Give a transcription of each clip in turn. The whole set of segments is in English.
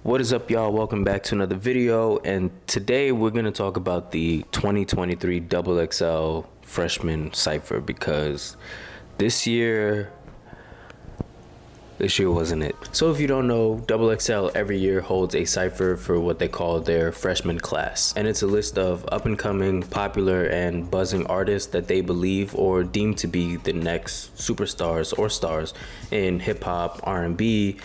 What is up, y'all? Welcome back to another video, and today we're going to talk about the 2023 XXL Freshman Cypher because this year wasn't it. So if you don't know, XXL every year holds a cypher for what they call their freshman class, and it's a list of up-and-coming, popular, and buzzing artists that they believe or deem to be the next superstars or stars in hip-hop, R&B.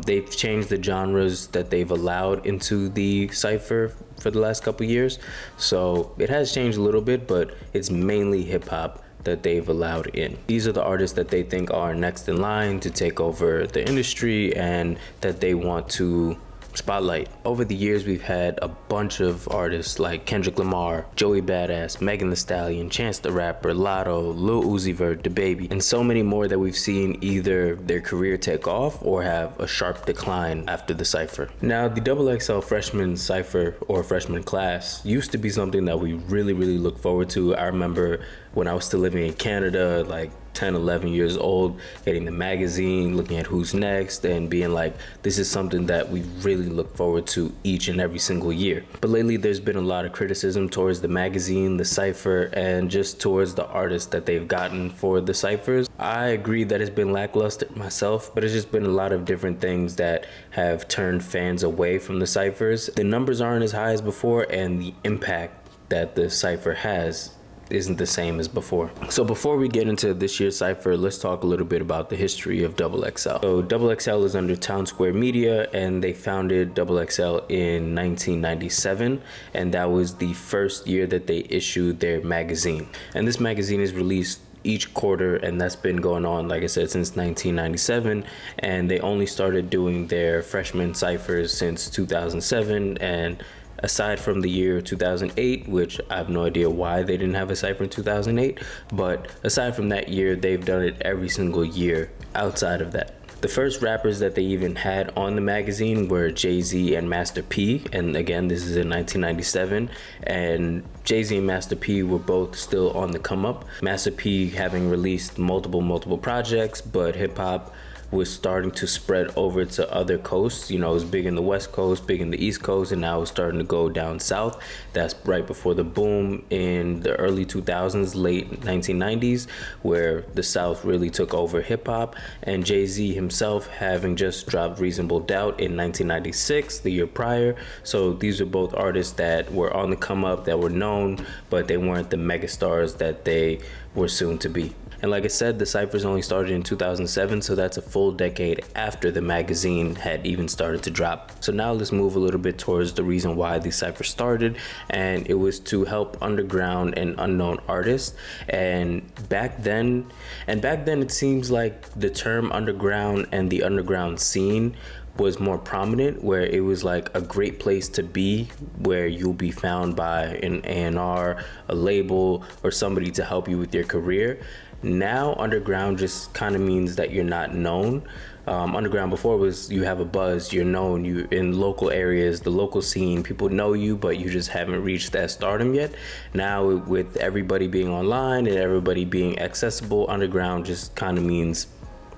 They've changed the genres that they've allowed into the cypher for the last couple years, so it has changed a little bit, but it's mainly hip-hop that they've allowed in. These are the artists that they think are next in line to take over the industry and that they want to spotlight. Over the years, we've had a bunch of artists like Kendrick Lamar, Joey Badass, Megan Thee Stallion, Chance the Rapper, Lotto, Lil Uzi Vert, DaBaby, and so many more that we've seen either their career take off or have a sharp decline after the cypher. Now, the XXL Freshman Cypher or freshman class used to be something that we really look forward to. I remember when I was still living in Canada, like 10, 11 years old, getting the magazine, looking at who's next, and being like, this is something that we really look forward to each and every single year. But lately, there's been a lot of criticism towards the magazine, the cypher, and just towards the artists that they've gotten for the cyphers. I agree that it's been lackluster myself, but it's just been a lot of different things that have turned fans away from the cyphers. The numbers aren't as high as before, and the impact that the cypher has isn't the same as before. So before we get into this year's cypher, let's talk a little bit about the history of XXL. So XXL is under Town Square Media, and they founded XXL in 1997, and that was the first year that they issued their magazine. And this magazine is released each quarter, and that's been going on, like I said, since 1997, and they only started doing their freshman cyphers since 2007. And aside from the year 2008, which I have no idea why they didn't have a cypher in 2008, but aside from that year, they've done it every single year outside of that. The first rappers that they even had on the magazine were Jay-Z and Master P, and again, this is in 1997, and Jay-Z and Master P were both still on the come up. Master P having released multiple projects, but hip-hop was starting to spread over to other coasts. You know, it was big in the West Coast, big in the East Coast, and now it's starting to go down south. That's right before the boom in the early 2000s, late 1990s, where the South really took over hip hop. And Jay-Z himself having just dropped Reasonable Doubt in 1996, the year prior. So these are both artists that were on the come up, that were known, but they weren't the megastars that they were soon to be. And like I said, the cyphers only started in 2007, so that's a full decade after the magazine had even started to drop. So now let's move a little bit towards the reason why the cypher started, and it was to help underground and unknown artists. And back then it seems like the term underground and the underground scene was more prominent, where it was like a great place to be, where you'll be found by an A&R, a label, or somebody to help you with your career. Now underground just kind of means that you're not known. Underground before was you have a buzz, you're known, you in local areas, the local scene, people know you, but you just haven't reached that stardom yet. Now with everybody being online and everybody being accessible, underground just kind of means,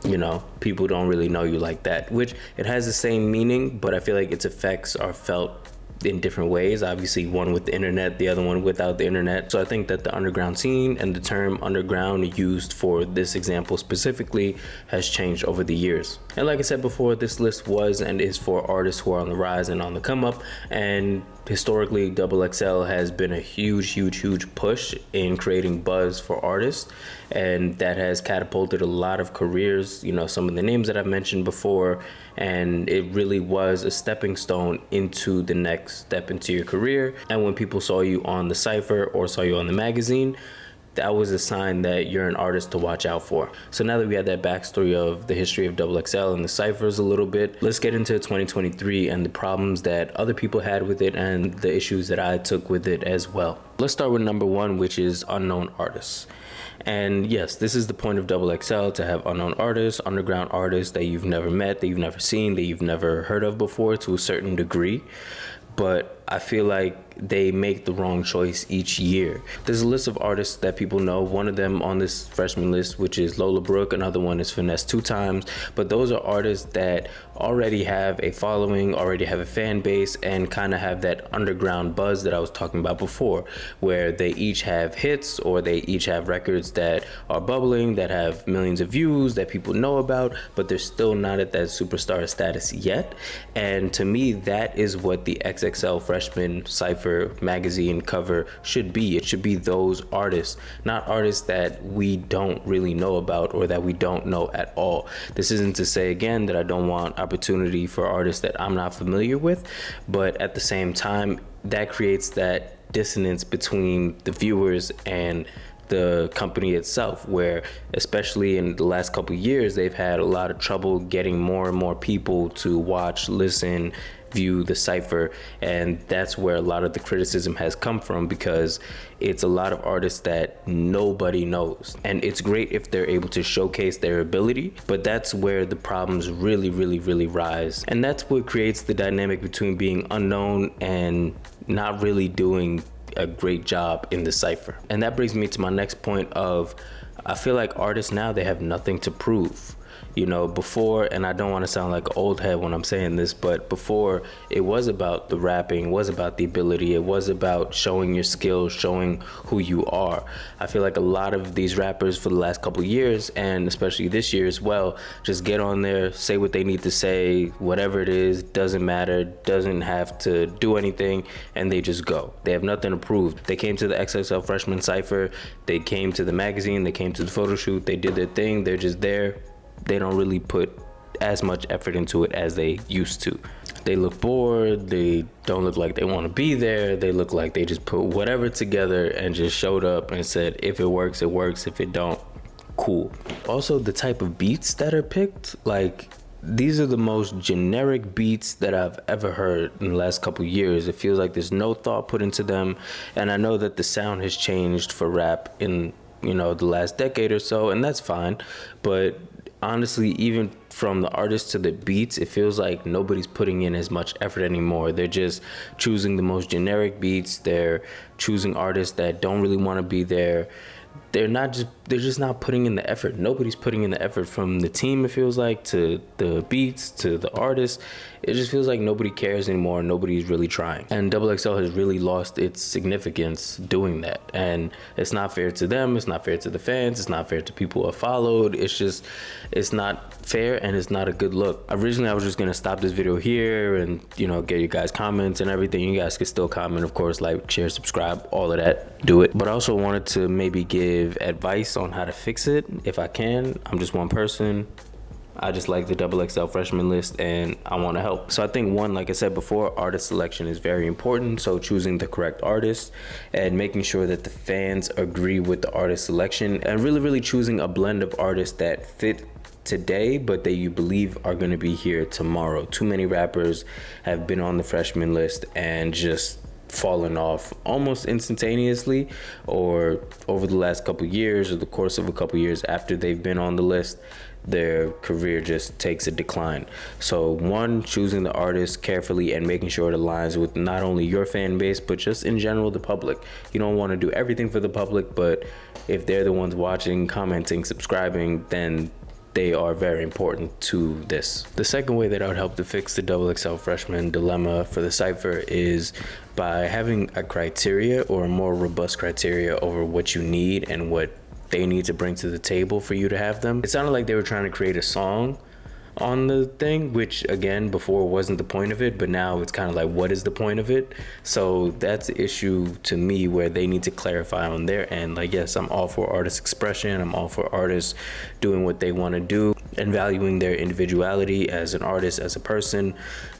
you know, people don't really know you like that, which it has the same meaning, but I feel like its effects are felt in different ways. Obviously, one with the internet, the other one without the internet. So I think that the underground scene and the term underground used for this example specifically has changed over the years. And like I said before, this list was and is for artists who are on the rise and on the come up. And historically, XXL has been a huge push in creating buzz for artists, and that has catapulted a lot of careers. You know, some of the names that I've mentioned before, and it really was a stepping stone into the next step into your career. And when people saw you on the cypher or saw you on the magazine, that was a sign that you're an artist to watch out for. So now that we had that backstory of the history of XXL and the cyphers a little bit, let's get into 2023 and the problems that other people had with it and the issues that I took with it as well. Let's start with number one, which is unknown artists. And yes, this is the point of XXL, to have unknown artists, underground artists that you've never met, that you've never seen, that you've never heard of before to a certain degree. but I feel like they make the wrong choice each year. There's a list of artists that people know. One of them on this freshman list, which is Lola Brooke. Another one is Finesse 2Times. But those are artists that already have a following, already have a fan base, and kind of have that underground buzz that I was talking about before, where they each have hits or they each have records that are bubbling, that have millions of views, that people know about, but they're still not at that superstar status yet. And to me, that is what the XXL Freshman Cypher magazine cover should be. It should be those artists, not artists that we don't really know about or that we don't know at all. This isn't to say again that I don't want opportunity for artists that I'm not familiar with, but at the same time, that creates that dissonance between the viewers and the company itself, where especially in the last couple of years, they've had a lot of trouble getting more and more people to watch, listen, view the Cypher. And that's where a lot of the criticism has come from, because it's a lot of artists that nobody knows. And it's great if they're able to showcase their ability, but that's where the problems really rise. And that's what creates the dynamic between being unknown and not really doing a great job in the Cypher. And that brings me to my next point of, I feel like artists now, they have nothing to prove. You know, before, and I don't want to sound like an old head when I'm saying this, but before it was about the rapping, it was about the ability, it was about showing your skills, showing who you are. I feel like a lot of these rappers for the last couple of years, and especially this year as well, just get on there, say what they need to say, whatever it is, doesn't matter, doesn't have to do anything, and they just go. They have nothing to prove. They came to the XXL Freshman Cypher, they came to the magazine, they came to the photo shoot, they did their thing, they're just there. They don't really put as much effort into it as they used to. They look bored, they don't look like they want to be there, they look like they just put whatever together and just showed up and said, if it works, it works, if it don't, cool. Also, the type of beats that are picked, like, these are the most generic beats that I've ever heard in the last couple years. It feels like there's no thought put into them, and I know that the sound has changed for rap in, you know, the last decade or so, and that's fine, but honestly, even from the artists to the beats, it feels like nobody's putting in as much effort anymore. They're just choosing the most generic beats. They're choosing artists that don't really want to be there. They're just not putting in the effort. Nobody's putting in the effort from the team, it feels like, to the beats, to the artists. It just feels like nobody cares anymore. Nobody's really trying. And XXL has really lost its significance doing that. And it's not fair to them. It's not fair to the fans. It's not fair to people who have followed. It's not fair, and it's not a good look. Originally, I was just going to stop this video here and, you know, get you guys comments and everything. You guys can still comment, of course, like, share, subscribe, all of that. Do it. But I also wanted to maybe give advice on how to fix it if I can. I'm just one person. I just like the XXL freshman list and I want to help. So I think one, like I said before, artist selection is very important. So choosing the correct artist and making sure that the fans agree with the artist selection, and really choosing a blend of artists that fit today but that you believe are going to be here tomorrow. Too many rappers have been on the freshman list and just fallen off almost instantaneously, or over the last couple years, or the course of a couple years after they've been on the list, their career just takes a decline. So one, choosing the artist carefully and making sure it aligns with not only your fan base, but just in general the public. You don't want to do everything for the public, but if they're the ones watching, commenting, subscribing, then they are very important to this. The second way that I would help to fix the XXL freshman dilemma for the Cypher is by having a criteria, or a more robust criteria, over what you need and what they need to bring to the table for you to have them. It sounded like they were trying to create a song on the thing, which again, before wasn't the point of it, but now it's kind of like, what is the point of it? So that's the issue to me, where they need to clarify on their end. Like, yes, I'm all for artist expression, I'm all for artists doing what they want to do and valuing their individuality as an artist, as a person,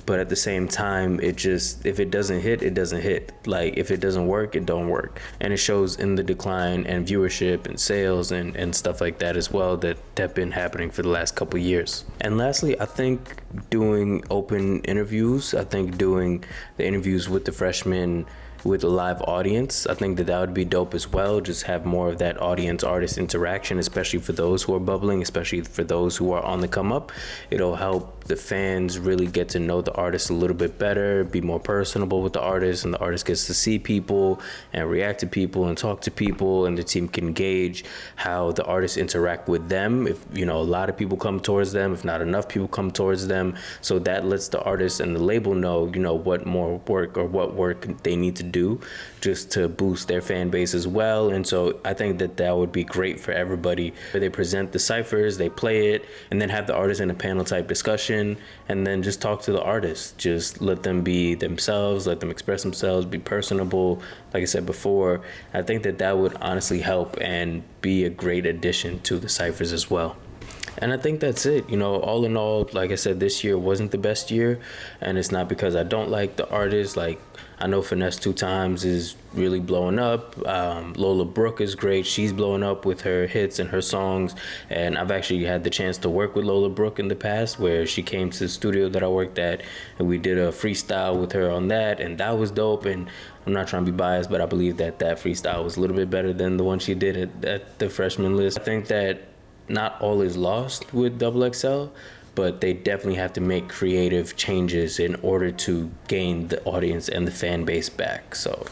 but at the same time, it just, if it doesn't hit, it doesn't hit. Like, if it doesn't work, it don't work. And it shows in the decline and viewership and sales and stuff like that as well, that have been happening for the last couple years. And lastly, I think doing open interviews, I think doing the interviews with the freshmen with a live audience. I think that that would be dope as well. Just have more of that audience artist interaction, especially for those who are bubbling, especially for those who are on the come up. It'll help the fans really get to know the artist a little bit better, be more personable with the artist, and the artist gets to see people and react to people and talk to people, and the team can gauge how the artists interact with them. If a lot of people come towards them, if not enough people come towards them, so that lets the artist and the label know what more work or what work they need to do just to boost their fan base as well. And so I think that that would be great for everybody. They present the ciphers, they play it, and then have the artists in a panel type discussion, and then just talk to the artists. Just let them be themselves, let them express themselves, be personable. Like I said before, I think that that would honestly help and be a great addition to the ciphers as well. And I think that's it. All in all, like I said, this year wasn't the best year, and it's not because I don't like the artists. Like, I know Finesse 2 Times is really blowing up. Lola Brooke is great. She's blowing up with her hits and her songs. And I've actually had the chance to work with Lola Brooke in the past, where she came to the studio that I worked at, and we did a freestyle with her on that, and that was dope. And I'm not trying to be biased, but I believe that that freestyle was a little bit better than the one she did at the freshman list. I think that not all is lost with XXL, but they definitely have to make creative changes in order to gain the audience and the fan base back. So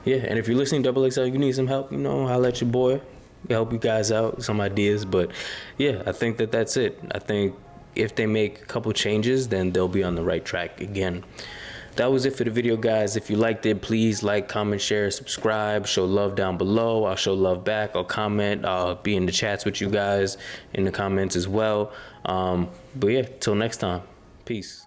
yeah, and if you're listening to XXL, you need some help, holla at your boy, help you guys out, some ideas. But yeah, I think that that's it. I think if they make a couple changes, then they'll be on the right track again. That was it for the video, guys. If you liked it, please like, comment, share, subscribe, show love down below. I'll show love back. I'll comment. I'll be in the chats with you guys in the comments as well. But yeah, till next time, peace.